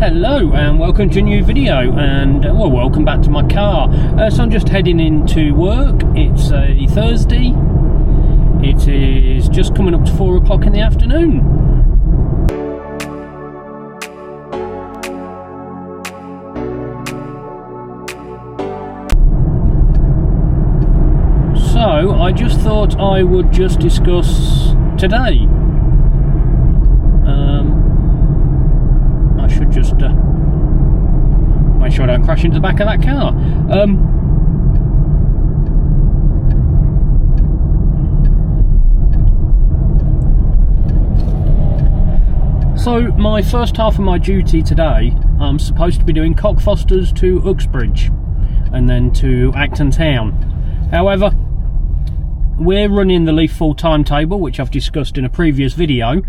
Hello and welcome to a new video, and well, welcome back to my car. So I'm just heading into work. It's a Thursday. It is just coming up to 4 o'clock in the afternoon. So I just thought I would just discuss today. I should just make sure I don't crash into the back of that car. So my first half of my duty today, I'm supposed to be doing Cockfosters to Uxbridge and then to Acton Town. However, we're running the leaf fall timetable, which I've discussed in a previous video,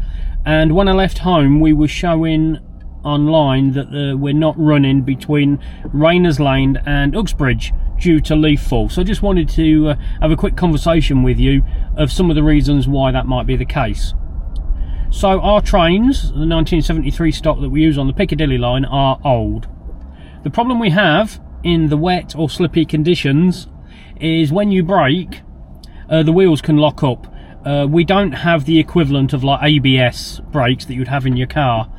and when I left home we were showing online that we're not running between Rayners Lane and Uxbridge due to leaf fall. So I just wanted to have a quick conversation with you of some of the reasons why that might be the case. So our trains, the 1973 stock that we use on the Piccadilly Line, are old. The problem we have in the wet or slippy conditions is when you brake, the wheels can lock up. We don't have the equivalent of like ABS brakes that you'd have in your car.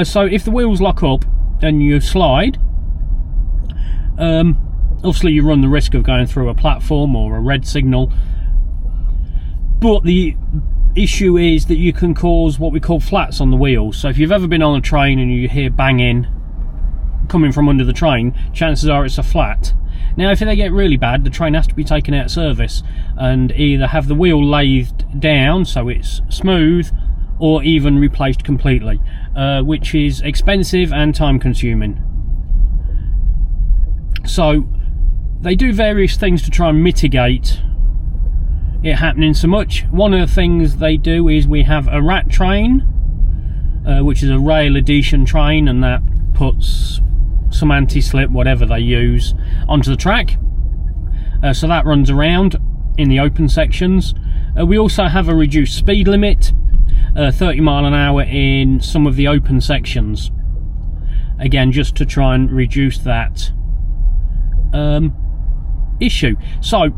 So if the wheels lock up and you slide, obviously you run the risk of going through a platform or a red signal. But the issue is that you can cause what we call flats on the wheels. So if you've ever been on a train and you hear banging coming from under the train, chances are it's a flat. Now if they get really bad, the train has to be taken out of service and either have the wheel lathed down so it's smooth, or even replaced completely, which is expensive and time consuming. So they do various things to try and mitigate it happening so much. One of the things they do is we have a rat train, which is a rail adhesion train, and that puts some anti-slip, whatever they use, onto the track. So that runs around in the open sections. We also have a reduced speed limit, 30 mile an hour in some of the open sections, again just to try and reduce that issue. So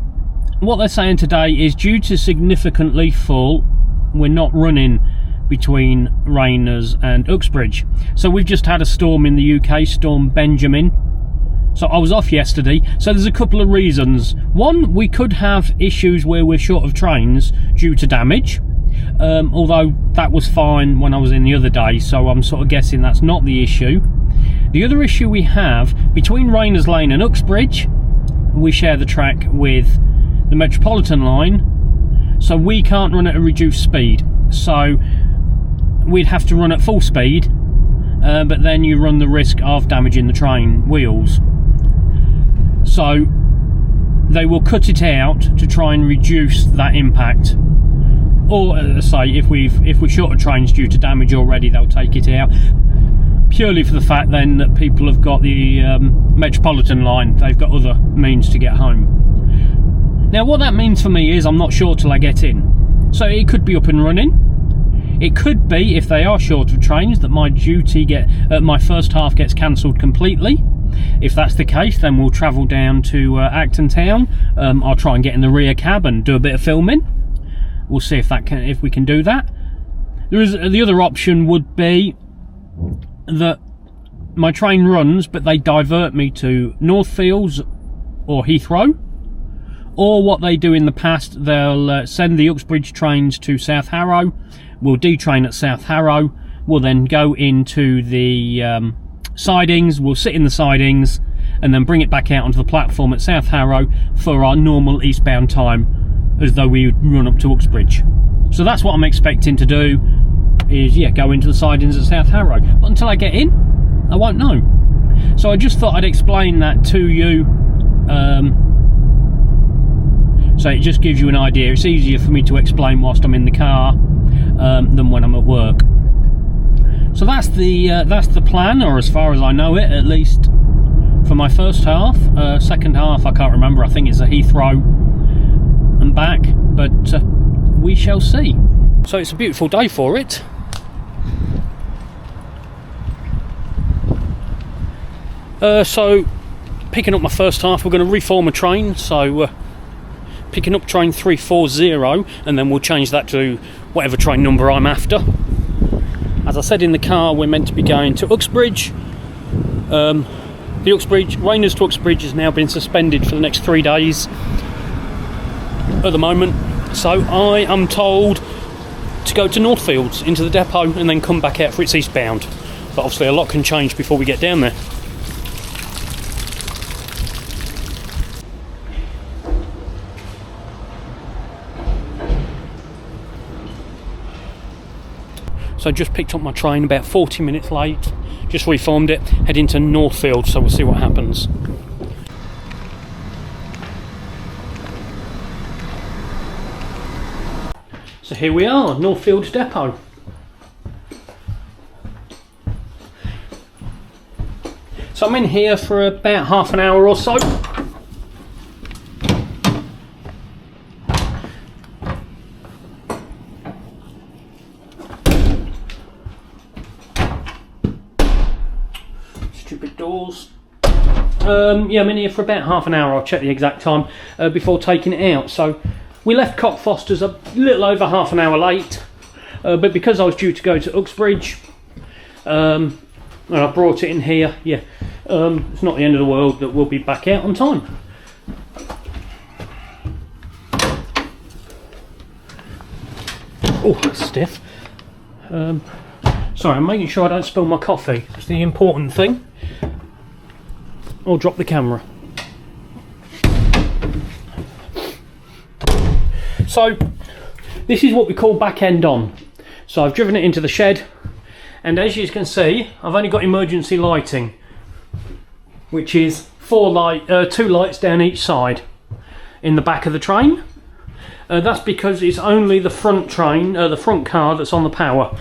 what they're saying today is, due to significant leaf fall, we're not running between Rayners and Uxbridge. So we've just had a storm in the UK, Storm Benjamin. So I was off yesterday. So there's a couple of reasons. One, we could have issues where we're short of trains due to damage, although that was fine when I was in the other day, so I'm sort of guessing that's not the issue. The other issue we have, between Rayners Lane and Uxbridge, we share the track with the Metropolitan Line, so we can't run at a reduced speed. So we'd have to run at full speed, but then you run the risk of damaging the train wheels. So they will cut it out to try and reduce that impact. Or say if we're short of trains due to damage already, they'll take it out. Purely for the fact then that people have got the Metropolitan Line, they've got other means to get home. Now what that means for me is I'm not sure till I get in. So it could be up and running. It could be, if they are short of trains, that my duty my first half gets cancelled completely. If that's the case, then we'll travel down to Acton Town. I'll try and get in the rear cab and do a bit of filming. We'll see if we can do that. The other option would be that my train runs, but they divert me to Northfields or Heathrow. Or what they do in the past, they'll send the Uxbridge trains to South Harrow. We'll detrain at South Harrow. We'll then go into the sidings. We'll sit in the sidings and then bring it back out onto the platform at South Harrow for our normal eastbound time, as though we would run up to Uxbridge. So that's what I'm expecting to do, is go into the sidings at South Harrow. But until I get in, I won't know. So I just thought I'd explain that to you. So it just gives you an idea. It's easier for me to explain whilst I'm in the car than when I'm at work. So that's the plan, or as far as I know it, at least for my first half. Second half, I can't remember. I think it's a Heathrow and back, but we shall see. So it's a beautiful day for it. So picking up my first half, we're going to reform a train, so picking up train 340, and then we'll change that to whatever train number I'm after. As I said in the car, we're meant to be going to Uxbridge. The Uxbridge, Rayners to Uxbridge has now been suspended for the next 3 days at the moment, so I am told to go to Northfields into the depot and then come back out for its eastbound, but obviously a lot can change before we get down there. So just picked up my train about 40 minutes late, just reformed it, heading to Northfield, so we'll see what happens. So here we are, Northfield Depot. So I'm in here for about half an hour or so. Stupid doors. Yeah, I'm in here for about half an hour. I'll check the exact time before taking it out. So we left Cockfosters a little over half an hour late, but because I was due to go to Uxbridge, and I brought it in here, yeah, it's not the end of the world that we'll be back out on time. Oh, that's stiff. Sorry, I'm making sure I don't spill my coffee. That's the important thing. Or drop the camera. So, this is what we call back end on. So I've driven it into the shed, and as you can see, I've only got emergency lighting, which is two lights down each side in the back of the train. That's because it's only the front train, the front car that's on the power.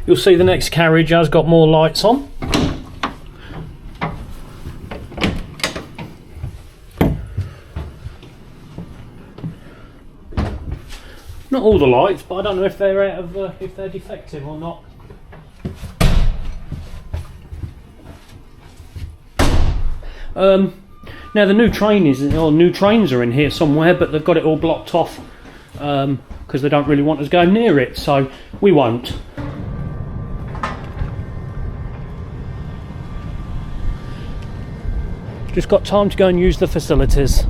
You'll see the next carriage has got more lights on. Not all the lights, but I don't know if they're if they're defective or not. Now the new trains are in here somewhere, but they've got it all blocked off because they don't really want us going near it, so we won't. Just got time to go and use the facilities.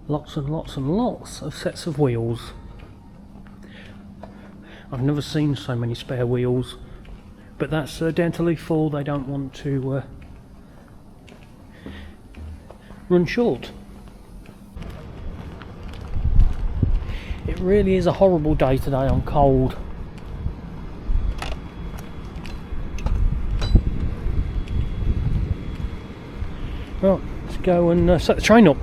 Lots and lots and lots of sets of wheels. I've never seen so many spare wheels, but that's down to Leaf 4. They don't want to run short. It really is a horrible day today. I'm cold. Right, let's go and set the train up.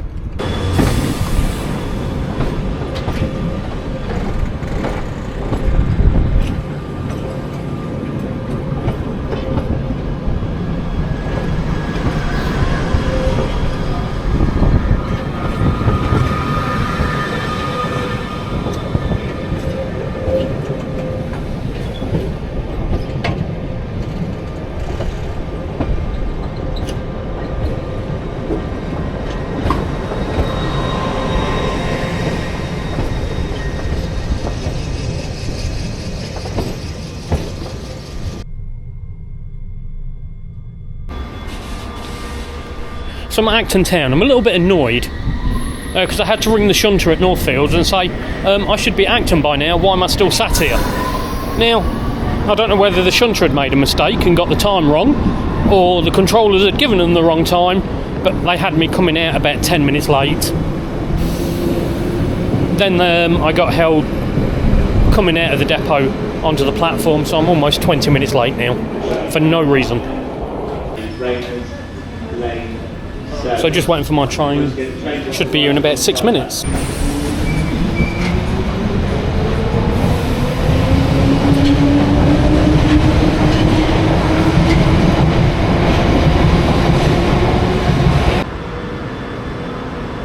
So I'm at Acton Town. I'm a little bit annoyed because I had to ring the shunter at Northfields and say I should be at Acton by now, why am I still sat here? Now, I don't know whether the shunter had made a mistake and got the time wrong, or the controllers had given them the wrong time, but they had me coming out about 10 minutes late. Then I got held coming out of the depot onto the platform, so I'm almost 20 minutes late now, for no reason. Rayners Lane. So just waiting for my train. Should be here in about 6 minutes.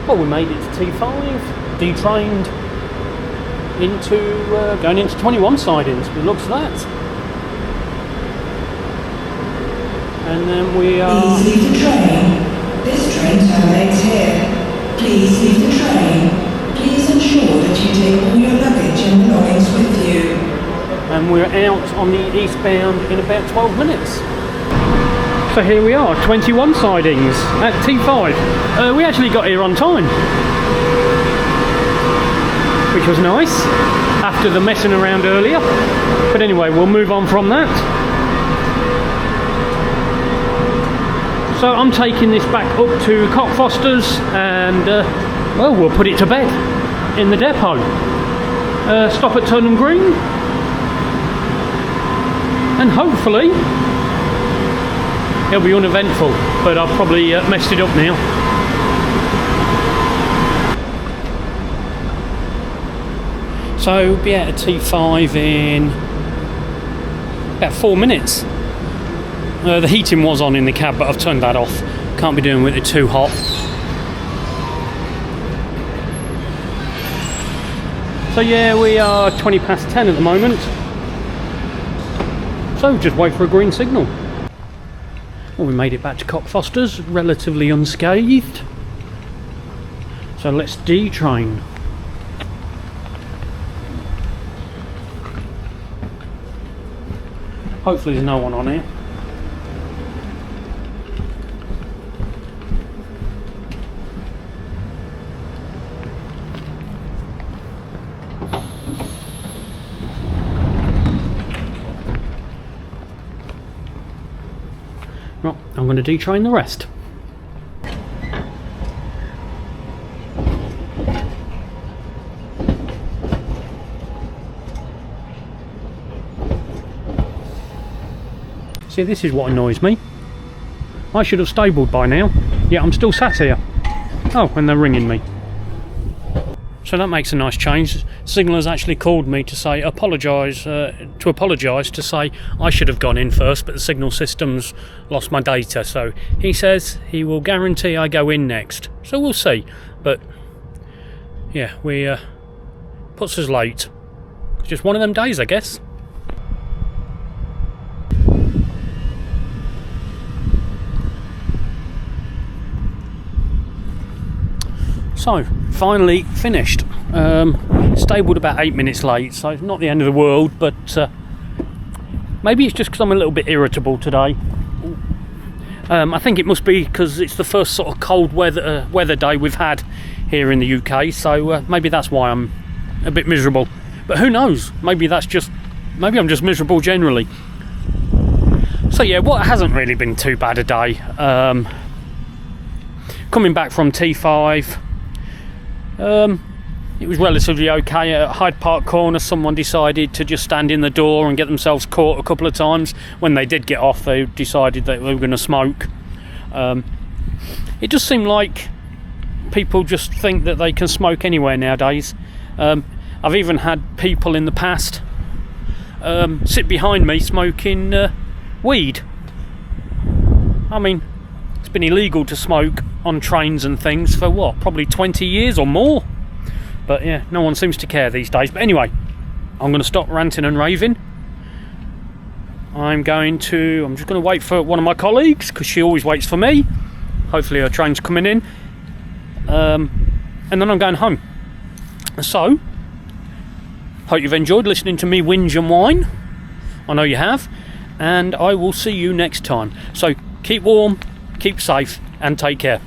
Well, we made it to T5, detrained, into going into 21 sidings. It looks that. And then we are... Please leave the train. This train terminates here. Please leave the train. Please ensure that you take all your luggage and belongings with you. And we're out on the eastbound in about 12 minutes. So here we are, 21 sidings at T5. We actually got here on time, which was nice after the messing around earlier. But anyway, we'll move on from that. So I'm taking this back up to Cockfosters and well, we'll put it to bed in the depot. Stop at Turnham Green and hopefully it'll be uneventful, but I've probably messed it up now. So we'll be out at T5 in about 4 minutes. The heating was on in the cab, but I've turned that off. Can't be doing with it too hot. So yeah, we are 20 past 10 at the moment. So just wait for a green signal. Well, we made it back to Cockfosters relatively unscathed. So let's detrain. Hopefully there's no one on here. Right, I'm going to detrain the rest. See, this is what annoys me. I should have stabled by now, yet I'm still sat here. Oh, and they're ringing me. So that makes a nice change. Signaller's actually called me to say apologise, to say I should have gone in first, but the signal system's lost my data. So he says he will guarantee I go in next. So we'll see. But yeah, we puts us late. It's just one of them days, I guess. So, finally finished. Stabled about 8 minutes late, so it's not the end of the world, but maybe it's just because I'm a little bit irritable today. I think it must be because it's the first sort of cold weather day we've had here in the UK, so maybe that's why I'm a bit miserable. But who knows? Maybe I'm just miserable generally. So yeah, what hasn't really been too bad a day. Coming back from T5. It was relatively okay. At Hyde Park Corner, someone decided to just stand in the door and get themselves caught a couple of times. When they did get off, they decided that they were going to smoke. It just seemed like people just think that they can smoke anywhere nowadays. I've even had people in the past sit behind me smoking weed. I mean, it's been illegal to smoke on trains and things for what, probably 20 years or more. But yeah, no one seems to care these days. But anyway, I'm going to stop ranting and raving. I'm just going to wait for one of my colleagues, because she always waits for me. Hopefully her train's coming in. And then I'm going home. So, hope you've enjoyed listening to me whinge and whine. I know you have. And I will see you next time. So keep warm, keep safe, and take care.